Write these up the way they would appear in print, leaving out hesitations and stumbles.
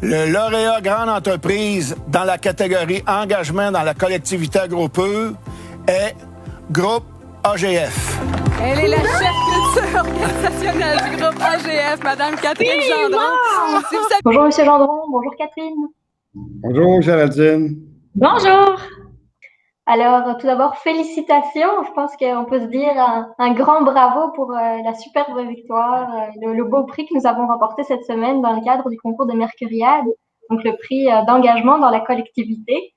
Le lauréat grande entreprise dans la catégorie engagement dans la collectivité agropure est Groupe AGF. Elle est la chef culture organisationnelle du groupe AGF, Madame Catherine Gendron. Si vous savez... Bonjour, Monsieur Gendron. Bonjour, Catherine. Bonjour, Géraldine. Bonjour. Alors, tout d'abord, félicitations. Je pense qu'on peut se dire un grand bravo pour la superbe victoire, le beau prix que nous avons remporté cette semaine dans le cadre du concours de Mercuriade, donc le prix d'engagement dans la collectivité.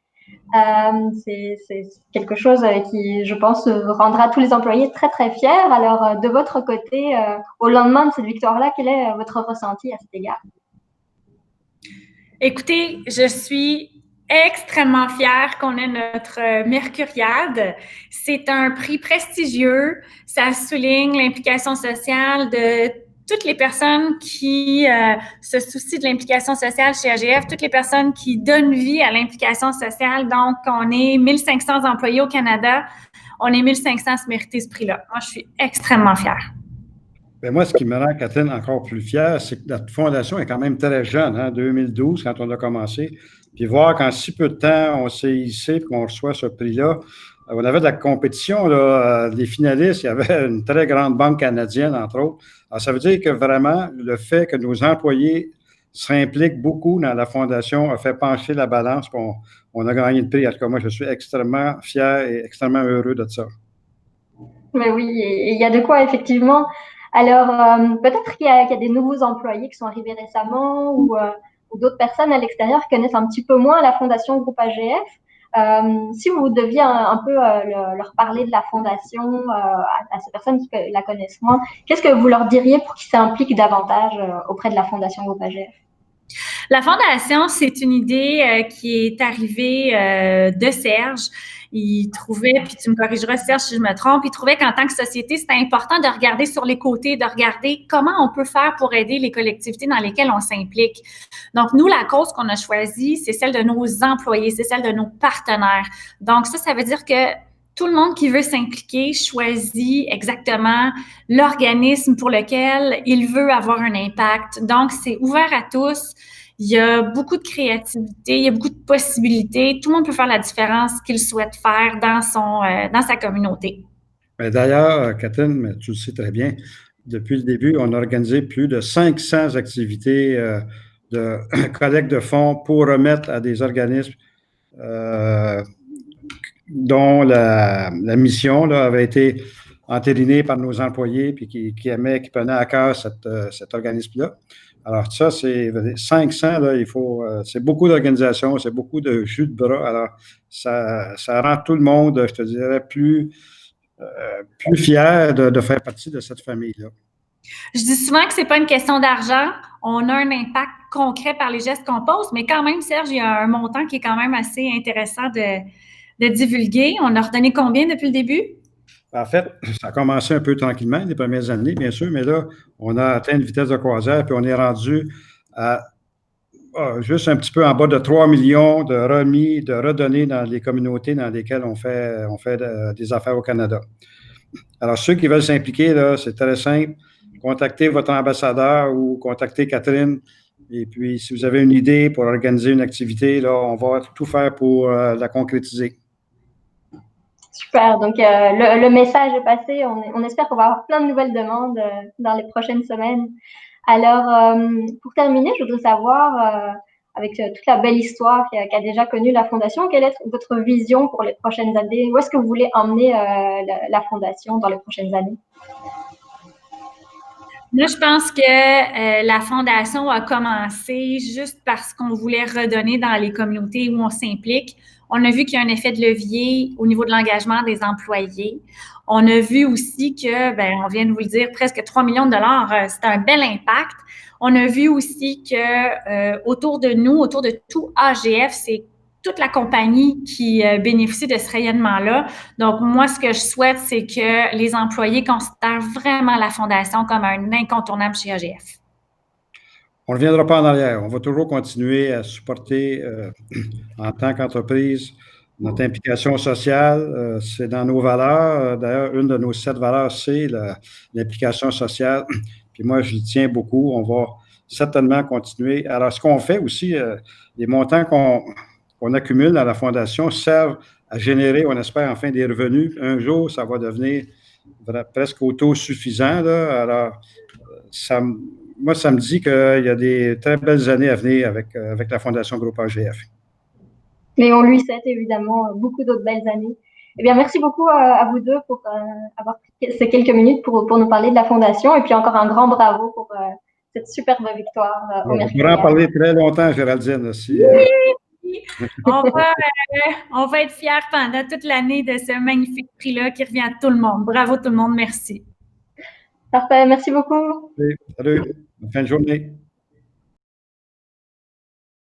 C'est quelque chose qui, je pense, rendra tous les employés très, très fiers. Alors, de votre côté, au lendemain de cette victoire-là, quel est votre ressenti à cet égard? Écoutez, je suis extrêmement fière qu'on ait notre Mercuriade. C'est un prix prestigieux. Ça souligne l'implication sociale de toutes les personnes qui se soucient de l'implication sociale chez AGF, toutes les personnes qui donnent vie à l'implication sociale. Donc, on est 1500 employés au Canada. On est 1500 à se mériter ce prix-là. Moi, je suis extrêmement fière. Bien, moi, ce qui me rend, Catherine, encore plus fière, c'est que notre fondation est quand même très jeune, hein, 2012, quand on a commencé. Puis voir qu'en si peu de temps, on s'est hissé et qu'on reçoit ce prix-là. On avait de la compétition, là, les finalistes, il y avait une très grande banque canadienne, entre autres. Alors, ça veut dire que vraiment, le fait que nos employés s'impliquent beaucoup dans la fondation a fait pencher la balance, puis on a gagné le prix. En tout cas, moi, je suis extrêmement fier et extrêmement heureux de ça. Mais oui, il y a de quoi, effectivement. Alors, peut-être qu'il y a des nouveaux employés qui sont arrivés récemment ou d'autres personnes à l'extérieur qui connaissent un petit peu moins la Fondation Groupe AGF. Si vous deviez un peu leur parler de la Fondation à ces personnes qui la connaissent moins, qu'est-ce que vous leur diriez pour qu'ils s'impliquent davantage auprès de la Fondation Groupe AGF? La Fondation, c'est une idée qui est arrivée de Serge. Il trouvait, puis tu me corrigeras Serge si je me trompe, il trouvait qu'en tant que société, c'était important de regarder sur les côtés, de regarder comment on peut faire pour aider les collectivités dans lesquelles on s'implique. Donc, nous, la cause qu'on a choisie, c'est celle de nos employés, c'est celle de nos partenaires. Donc, ça veut dire que tout le monde qui veut s'impliquer choisit exactement l'organisme pour lequel il veut avoir un impact. Donc, c'est ouvert à tous. Il y a beaucoup de créativité, il y a beaucoup de possibilités. Tout le monde peut faire la différence qu'il souhaite faire dans sa communauté. D'ailleurs, Catherine, tu le sais très bien, depuis le début, on a organisé plus de 500 activités de collecte de fonds pour remettre à des organismes dont la mission là, avait été entérinée par nos employés puis qui prenaient à cœur cet organisme-là. Alors, ça, c'est 500, là, c'est beaucoup d'organisations, c'est beaucoup de jus de bras. Alors, ça rend tout le monde, je te dirais, plus fier de faire partie de cette famille-là. Je dis souvent que c'est pas une question d'argent. On a un impact concret par les gestes qu'on pose, mais quand même, Serge, il y a un montant qui est quand même assez intéressant de divulguer. On a redonné combien depuis le début? En fait, ça a commencé un peu tranquillement les premières années, bien sûr, mais là, on a atteint une vitesse de croisière, puis on est rendu à juste un petit peu en bas de 3 millions de remis, de redonnés dans les communautés dans lesquelles on fait des affaires au Canada. Alors, ceux qui veulent s'impliquer, là, c'est très simple. Contactez votre ambassadeur ou contactez Catherine. Et puis, si vous avez une idée pour organiser une activité, là, on va tout faire pour la concrétiser. Super. Donc, le message est passé. On espère qu'on va avoir plein de nouvelles demandes dans les prochaines semaines. Alors, pour terminer, je voudrais savoir, avec toute la belle histoire qu'a déjà connue la Fondation, quelle est votre vision pour les prochaines années? Où est-ce que vous voulez emmener la Fondation dans les prochaines années? Moi, je pense que la Fondation a commencé juste parce qu'on voulait redonner dans les communautés où on s'implique. On a vu qu'il y a un effet de levier au niveau de l'engagement des employés. On a vu aussi que, on vient de vous le dire, presque 3 millions de dollars, c'est un bel impact. On a vu aussi que autour de nous, autour de tout AGF, c'est toute la compagnie qui bénéficie de ce rayonnement-là. Donc, moi, ce que je souhaite, c'est que les employés considèrent vraiment la Fondation comme un incontournable chez AGF. On ne reviendra pas en arrière. On va toujours continuer à supporter en tant qu'entreprise notre implication sociale. C'est dans nos valeurs. D'ailleurs, une de nos 7 valeurs, c'est l'implication sociale. Puis moi, je y tiens beaucoup. On va certainement continuer. Alors, ce qu'on fait aussi, les montants qu'on accumule à la Fondation servent à générer, on espère, enfin des revenus. Un jour, ça va devenir presque autosuffisant. Là. Alors, moi, ça me dit qu'il y a des très belles années à venir avec la Fondation Groupe AGF. Mais on lui souhaite évidemment beaucoup d'autres belles années. Eh bien, merci beaucoup à vous deux pour avoir pris ces quelques minutes pour nous parler de la Fondation. Et puis encore un grand bravo pour cette superbe victoire au Mercurial. On pourrait en parler très longtemps, Géraldine. Oui. On va être fiers pendant toute l'année de ce magnifique prix-là qui revient à tout le monde. Bravo tout le monde, merci. Parfait, merci beaucoup. Salut, bonne fin de journée.